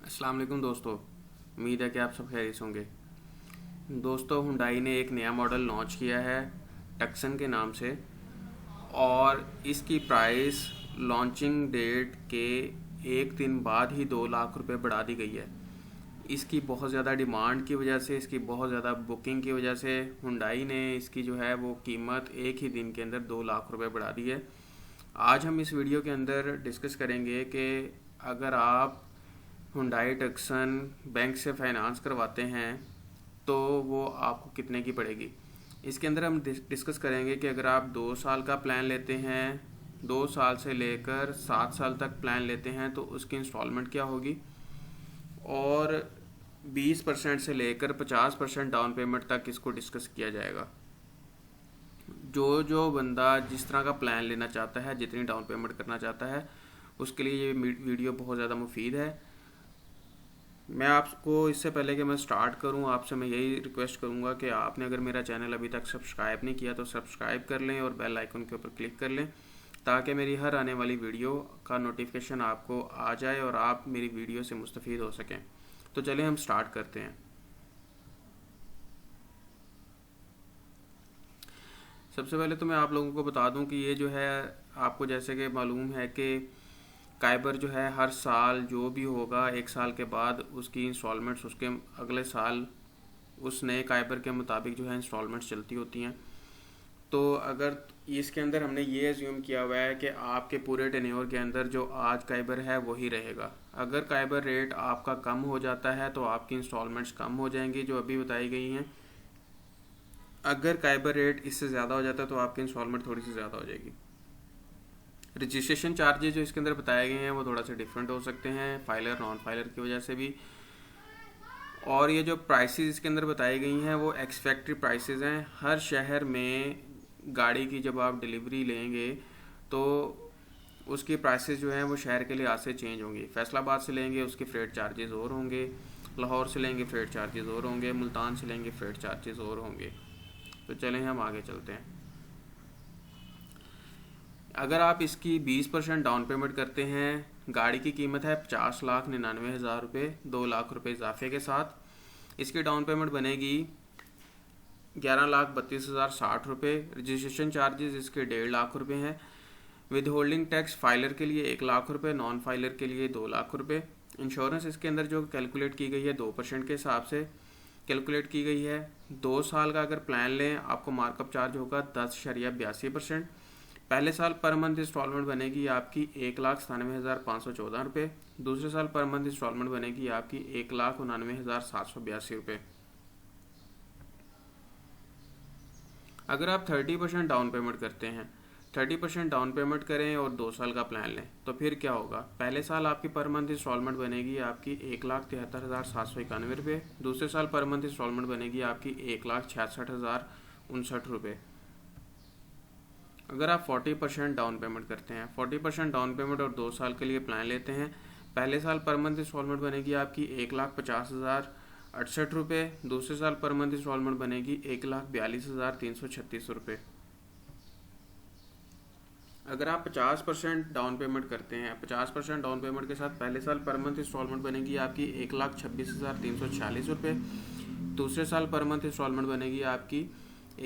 अस्सलाम वालेकुम दोस्तों। उम्मीद है कि आप सब खैरियत होंगे। दोस्तों, हुंडई ने एक नया मॉडल लॉन्च किया है टक्सन के नाम से, और इसकी प्राइस लॉन्चिंग डेट के एक दिन बाद ही 2 लाख रुपए बढ़ा दी गई है। इसकी बहुत ज़्यादा डिमांड की वजह से, इसकी बहुत ज़्यादा बुकिंग की वजह से हुंडई ने इसकी जो है वो कीमत एक ही दिन के अंदर 2 लाख रुपए बढ़ा दी है। आज हम इस वीडियो के अंदर डिस्कस करेंगे कि अगर आप हुंडई टक्सन बैंक से फाइनेंस करवाते हैं तो वो आपको कितने की पड़ेगी। इसके अंदर हम डिस्कस करेंगे कि अगर आप 2 साल का प्लान लेते हैं, 2 साल से लेकर 7 साल तक प्लान लेते हैं तो उसकी इंस्टॉलमेंट क्या होगी, और 20% से लेकर 50% डाउन पेमेंट तक इसको डिस्कस किया जाएगा। जो जो बंदा जिस तरह का प्लान लेना चाहता है, जितनी डाउन पेमेंट करना चाहता है, उसके लिए ये वीडियो बहुत ज़्यादा मुफीद है। मैं आपको इससे पहले कि मैं स्टार्ट करूं, आपसे मैं यही रिक्वेस्ट करूंगा कि आपने अगर मेरा चैनल अभी तक सब्सक्राइब नहीं किया तो सब्सक्राइब कर लें और बेल आइकन के ऊपर क्लिक कर लें, ताकि मेरी हर आने वाली वीडियो का नोटिफिकेशन आपको आ जाए और आप मेरी वीडियो से मुस्तफ़ीद हो सकें। तो चलिए हम स्टार्ट करते हैं। सबसे पहले तो मैं आप लोगों को बता दूं कि ये जो है, आपको जैसे कि मालूम है कि काइबर जो है हर साल जो भी होगा 1 साल के बाद उसकी इंस्टॉलमेंट्स उसके अगले साल उस नए काइबर के मुताबिक जो है इंस्टॉलमेंट्स चलती होती हैं। तो अगर इसके अंदर हमने ये एज्यूम किया हुआ है कि आपके पूरे टेन्योर के अंदर जो आज काइबर है वही रहेगा। अगर काइबर रेट आपका कम हो जाता है तो आपकी इंस्टॉलमेंट्स कम हो जाएंगी जो अभी बताई गई हैं। अगर काइबर रेट इससे ज़्यादा हो जाता है तो आपकी इंस्टॉलमेंट थोड़ी सी ज़्यादा हो जाएगी। रजिस्ट्रेशन चार्जेस जो इसके अंदर बताए गए हैं वो थोड़ा सा डिफरेंट हो सकते हैं फाइलर नॉन फाइलर की वजह से भी। और ये जो प्राइसेस इसके अंदर बताई गई हैं वो एक्स फैक्ट्री प्राइसेस हैं। हर शहर में गाड़ी की जब आप डिलीवरी लेंगे तो उसकी प्राइसेस जो हैं वो शहर के लिहाज से चेंज होंगी। फैसलाबाद से लेंगे उसके फ्रेट चार्जेस और होंगे, लाहौर से लेंगे फ्रेट चार्जेस और होंगे, मुल्तान से लेंगे फ्रेट चार्जेस और होंगे। तो चलें हम आगे चलते हैं। अगर आप इसकी 20% डाउन पेमेंट करते हैं, गाड़ी की कीमत है 50,99,000 रुपये, 2 लाख रुपये इजाफे के साथ। इसकी डाउन पेमेंट बनेगी 11,32,060 रुपये। रजिस्ट्रेशन चार्जेस इसके 1.5 लाख रुपये हैं। विद होल्डिंग टैक्स फाइलर के लिए 1 लाख रुपये, नॉन फाइलर के लिए 2 लाख रुपये। इंश्योरेंस इसके अंदर जो कैलकुलेट की गई है 2% के हिसाब से कैलकुलेट की गई है। 2 साल का अगर प्लान लें आपको मार्कअप चार्ज होगा 10.82%। पहले साल पर मंथ इंस्टॉलमेंट बनेगी आपकी 1,97,514 रुपये। दूसरे साल पर मंथ इंस्टॉलमेंट बनेगी आपकी 1,99,782 रुपये। अगर आप 30% डाउन पेमेंट करते हैं, 30% डाउन पेमेंट करें और 2 साल का प्लान लें तो फिर क्या होगा। पहले साल आपकी पर मंथ इंस्टॉलमेंट बनेगी आपकी 1,73,791 रुपये। दूसरे साल पर मंथ इंस्टॉलमेंट बनेगी आपकी 1,66,059 रुपये। अगर आप 40% डाउन पेमेंट करते हैं, 40% डाउन पेमेंट और 2 साल के लिए प्लान लेते हैं, पहले साल पर मंथ इंस्टॉलमेंट बनेगी आपकी 1,50,068 रुपये। दूसरे साल पर मंथ इंस्टॉलमेंट बनेगी 1,42,336 रुपये। अगर आप 50% डाउन पेमेंट करते हैं, 50% डाउन पेमेंट के साथ पहले साल पर मंथ इंस्टॉलमेंट बनेगी आपकी 1,26,346 रुपये। दूसरे साल पर मंथ इंस्टॉलमेंट बनेगी आपकी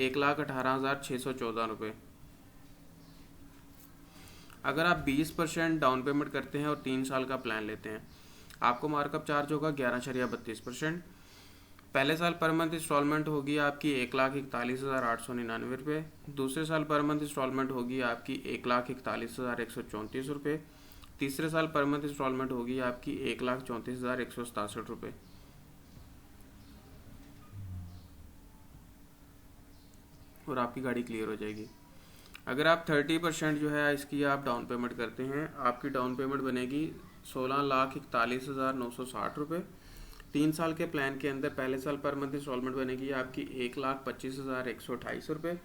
1,18,614 रुपये। अगर आप 20% डाउन पेमेंट करते हैं और 3 साल का प्लान लेते हैं, आपको मार्कअप चार्ज होगा 11.32%। पहले साल पर मंथ इंस्टॉलमेंट होगी आपकी 1,41,899 रुपये। दूसरे साल पर मंथ इंस्टॉलमेंट होगी आपकी 1,41,134 रुपये। तीसरे साल पर मंथ इंस्टॉलमेंट होगी आपकी 1,34,167 रुपये। और आपकी गाड़ी क्लियर हो जाएगी। अगर आप 30% जो है इसकी आप डाउन पेमेंट करते हैं, आपकी डाउन पेमेंट बनेगी 16,41,960 रुपये। 3 साल के प्लान के अंदर पहले साल पर मंथ इंस्टॉलमेंट बनेगी आपकी 1,25,128 रुपये।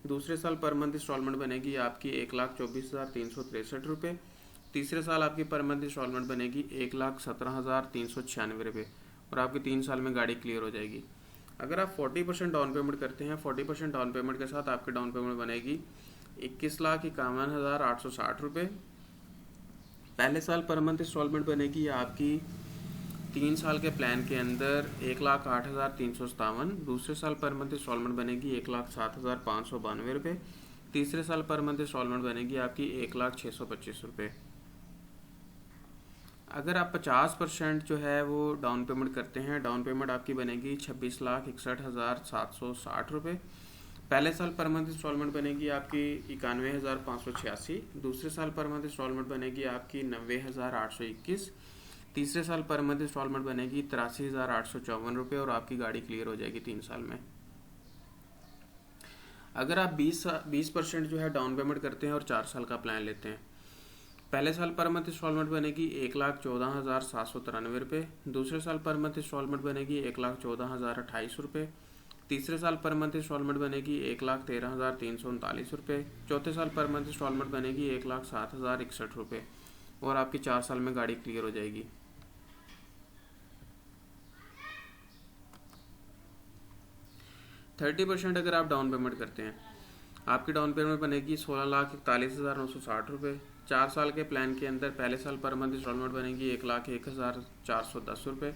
दूसरे साल पर मंथ इंस्टॉलमेंट बनेगी आपकी 1,24,363 रुपये। तीसरे साल आपकी पर मंथ इंस्टॉलमेंट बनेगी 1,17,396 रुपये। और आपकी 3 साल में गाड़ी क्लियर हो जाएगी। अगर आप 40% डाउन पेमेंट करते हैं, 40% डाउन पेमेंट के साथ आपकी डाउन पेमेंट बनेगी 21,51,860 रुपये। पहले साल पर मंथ इंस्टॉलमेंट बनेगी आपकी 3 साल के प्लान के अंदर 1,08,357। दूसरे साल पर मंथ इंस्टॉलमेंट बनेगी 1,07,592 रुपये। तीसरे साल पर मंथ इंस्टॉलमेंट बनेगी आपकी 1,06,25 रुपये। अगर आप 50% जो है वो डाउन पेमेंट करते हैं, डाउन पेमेंट आपकी बनेगी 26,61,760 रुपये। पहले साल पर मंथ इंस्टॉलमेंट बनेगी आपकी 91,586। दूसरे साल पर मंथ इंस्टॉलमेंट बनेगी आपकी 90,821। तीसरे साल पर मंथ इंस्टॉलमेंट बनेगी 83,854 रुपये और आपकी गाड़ी क्लियर हो जाएगी 3 साल में। अगर आप 20% जो है डाउन पेमेंट करते हैं और 4 साल का प्लान लेते हैं, पहले साल पर मंथ इंस्टॉलमेंट बनेगी 1,14,793 रुपये। दूसरे साल पर मंथ इंस्टॉलमेंट बनेगी 1,14,028 रुपये। तीसरे साल पर मंथ इंस्टॉलमेंट बनेगी 1,13,339 रुपये। चौथे साल पर मंथ इंस्टॉलमेंट बनेगी 1,07,061 रुपये और आपकी 4 साल में गाड़ी क्लियर हो जाएगी। थर्टी % अगर आप डाउन पेमेंट करते हैं, आपकी डाउन पेमेंट बनेगी 16,41,960 रुपये। 4 साल के प्लान के अंदर पहले साल पर मंथ इंस्टॉलमेंट बनेगी 1,01,410 रुपये।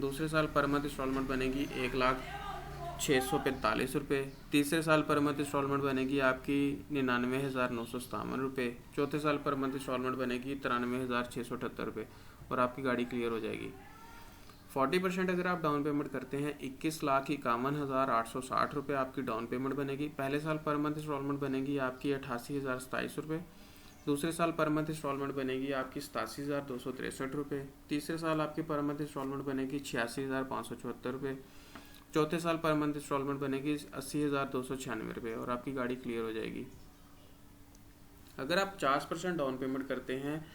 दूसरे साल पर मंथ इंस्टॉलमेंट बनेगी 1,06,45 रुपये। तीसरे साल पर मंथ इंस्टॉलमेंट बनेगी आपकी 99,957 रुपये। चौथे साल पर मंथ इंस्टॉलमेंट बनेगी 93,678 रुपये और आपकी गाड़ी क्लियर हो जाएगी। 40% अगर आप डाउन पेमेंट करते हैं, 21,51,860 रुपये आपकी डाउन पेमेंट बनेगी। पहले साल पर मंथ इंस्टॉलमेंट बनेगी आपकी 88,027 रुपये। दूसरे साल पर मंथ इंस्टॉलमेंट बनेगी आपकी 87,263 रुपये। तीसरे साल आपकी पर मंथ इंस्टॉलमेंट बनेगी 86,574 रुपये। चौथे साल पर मंथ इंस्टॉलमेंट बनेगी 80,296 रुपये और आपकी गाड़ी क्लियर हो जाएगी। अगर आप 50% डाउन पेमेंट करते हैं,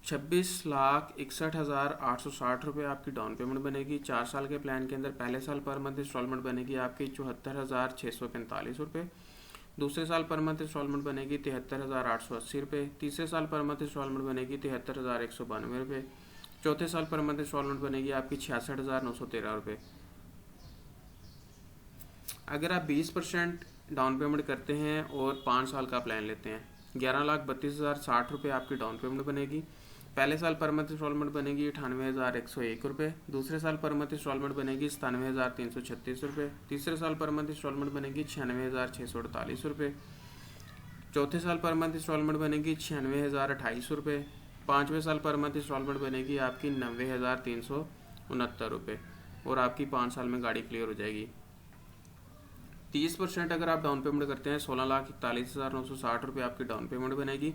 26,61,860 रुपये आपकी डाउन पेमेंट बनेगी। 4 साल के प्लान के अंदर पहले साल पर मंथ इंस्टॉलमेंट बनेगी आपकी 74,645 रुपये। दूसरे साल पर मंथ इंस्टॉलमेंट बनेगी 73,880 रुपये। तीसरे साल पर मंथ इंस्टॉलमेंट बनेगी 73,192 रुपये। चौथे साल पर मंथ इंस्टॉलमेंट बनेगी आपकी 66,913 रुपये। अगर आप 20% डाउन पेमेंट करते हैं और 5 साल का प्लान लेते हैं, 11,32,060 रुपये आपकी डाउन पेमेंट बनेगी। पहले साल पर मंथ इंस्टॉलमेंट बनेगी 98,101 रुपये। दूसरे साल पर मंथ इंस्टॉलमेंट बनेगी 97,336 रुपये। तीसरे साल पर मंथ इंस्टॉलमेंट बनेगी 96,648 रुपये। चौथे साल पर मंथ इंस्टॉलमेंट बनेगी 96,028 रुपये। पाँचवें साल पर मंथ इंस्टॉलमेंट बनेगी आपकी 90,369 रुपये और आपकी 5 साल में गाड़ी क्लियर हो जाएगी। 30% अगर आप डाउन पेमेंट करते हैं, 16,41,960 रुपये आपकी डाउन पेमेंट बनेगी।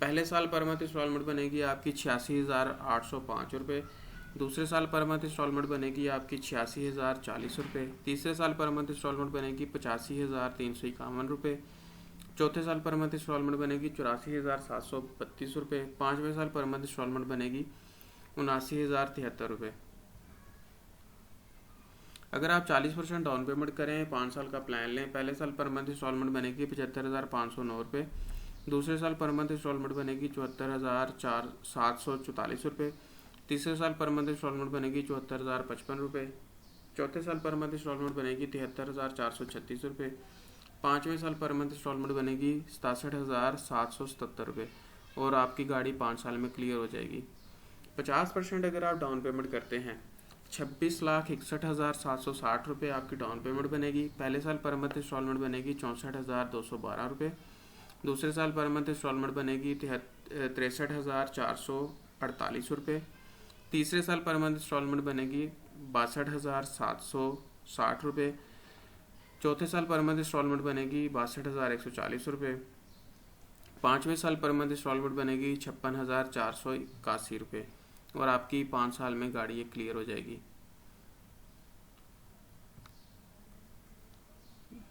पहले साल पर मंथ इंस्टॉलमेंट बनेगी आपकी 86,805 रुपये। दूसरे साल पर मंथ इंस्टॉलमेंट बनेगी आपकी 86,040 रुपये। तीसरे साल पर मंथ इंस्टॉलमेंट बनेगी 85,351 रुपये। चौथे साल पर मंथ इंस्टॉलमेंट बनेगी 84,732 रुपये। पाँचवें साल पर मंथ इंस्टॉलमेंट बनेगी 79,073 रुपये। अगर आप 40% डाउन पेमेंट करें, 5 साल का प्लान लें, पहले साल पर मंथ इंस्टॉलमेंट बनेगी 75,509 रुपये। दूसरे साल पर मंथ इंस्टॉलमेंट बनेगी 74,744 रुपये। तीसरे साल पर मंथ इंस्टॉलमेंट बनेगी 74,055 रुपये। चौथे साल पर मंथ इंस्टॉलमेंट बनेगी 73,436 रुपये। पाँचवें साल पर मंथ इंस्टॉलमेंट बनेगी 67,777 रुपये और आपकी गाड़ी 5 साल में क्लियर हो जाएगी। 50% अगर आप डाउन पेमेंट करते हैं, 26,61,760 रुपये आपकी डाउन पेमेंट बनेगी। पहले साल पर मंथ इंस्टॉलमेंट बनेगी 64,212 रुपये। दूसरे साल पर मंथ इंस्टॉलमेंट बनेगी 63,448 रुपये। तीसरे साल पर मंथ इंस्टॉलमेंट बनेगी 62,760 रुपये। चौथे साल पर मंथ इंस्टॉलमेंट बनेगी 62,140 रुपये। पाँचवें साल पर मंथ इंस्टॉलमेंट बनेगी 56,481 रुपये और आपकी 5 साल में गाड़ी ये क्लियर हो जाएगी।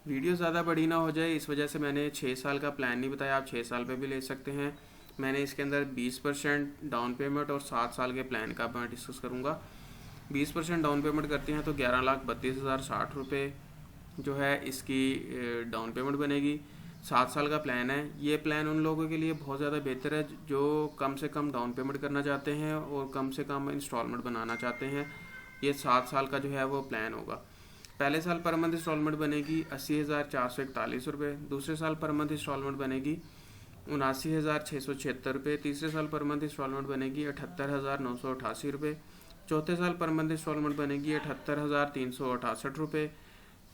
वीडियो ज़्यादा बड़ी ना हो जाए, इस वजह से मैंने 6 साल का प्लान नहीं बताया। आप 6 साल पे भी ले सकते हैं। मैंने इसके अंदर 20% डाउन पेमेंट और 7 साल के प्लान का मैं डिस्कस करूँगा। 20% डाउन पेमेंट करते हैं तो 11,32,060 रुपये जो है इसकी डाउन पेमेंट बनेगी। 7 साल का प्लान है। ये प्लान उन लोगों के लिए बहुत ज़्यादा बेहतर है जो कम से कम डाउन पेमेंट करना चाहते हैं और कम से कम इंस्टॉलमेंट बनाना चाहते हैं। ये 7 साल का जो है वो प्लान होगा। पहले साल पर मंथ इंस्टॉलमेंट बनेगी 80,441 रुपये। दूसरे साल पर मंथ इंस्टॉलमेंट बनेगी 79,676 रुपये। तीसरे साल पर मंथ इंस्टॉलमेंट बनेगी 78,988 रुपये। चौथे साल पर मंथ इंस्टॉलमेंट बनेगी 78,368 रुपये।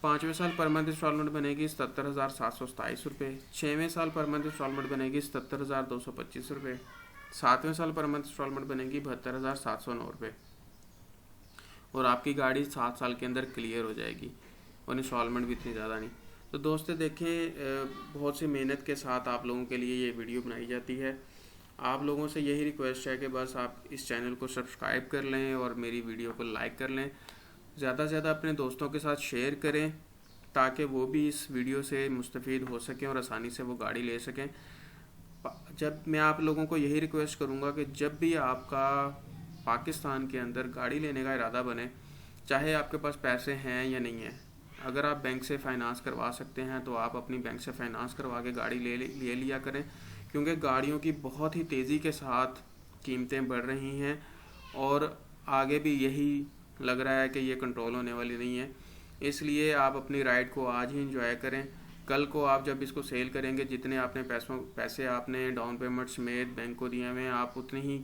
पाँचवें साल पर मंथ इंस्टॉलमेंट बनेगी 77,727 रुपये। छठवें साल पर मंथ इंस्टॉलमेंट बनेगी 77,225 रुपये। सातवें साल पर मंथ इंस्टॉलमेंट बनेगी 72,709 रुपये। और आपकी गाड़ी 7 साल के अंदर क्लियर हो जाएगी और इंस्टॉलमेंट भी इतनी ज़्यादा नहीं। तो दोस्तों देखें, बहुत सी मेहनत के साथ आप लोगों के लिए ये वीडियो बनाई जाती है। आप लोगों से यही रिक्वेस्ट है कि बस आप इस चैनल को सब्सक्राइब कर लें और मेरी वीडियो को लाइक कर लें। ज़्यादा से ज़्यादा अपने दोस्तों के साथ शेयर करें ताकि वो भी इस वीडियो से मुस्तफ़ीद हो सकें और आसानी से वो गाड़ी ले सकें। जब मैं आप लोगों को यही रिक्वेस्ट करूँगा कि जब भी आपका पाकिस्तान के अंदर गाड़ी लेने का इरादा बने, चाहे आपके पास पैसे हैं या नहीं हैं, अगर आप बैंक से फ़ाइनांस करवा सकते हैं तो आप अपनी बैंक से फ़ाइनांस करवा के गाड़ी ले लिया करें, क्योंकि गाड़ियों की बहुत ही तेज़ी के साथ कीमतें बढ़ रही हैं और आगे भी यही लग रहा है कि ये कंट्रोल होने वाली नहीं है। इसलिए आप अपनी राइड को आज ही इंजॉय करें। कल को आप जब इसको सेल करेंगे, जितने आपने पैसे आपने डाउन पेमेंट समेत बैंक को दिए हुए हैं, आप उतनी ही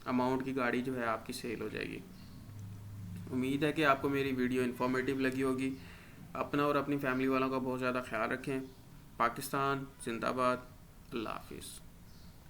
अमाउंट की गाड़ी जो है आपकी सेल हो जाएगी। उम्मीद है कि आपको मेरी वीडियो इन्फॉर्मेटिव लगी होगी। अपना और अपनी फैमिली वालों का बहुत ज़्यादा ख्याल रखें। पाकिस्तान जिंदाबाद। अल्लाह हाफिज़।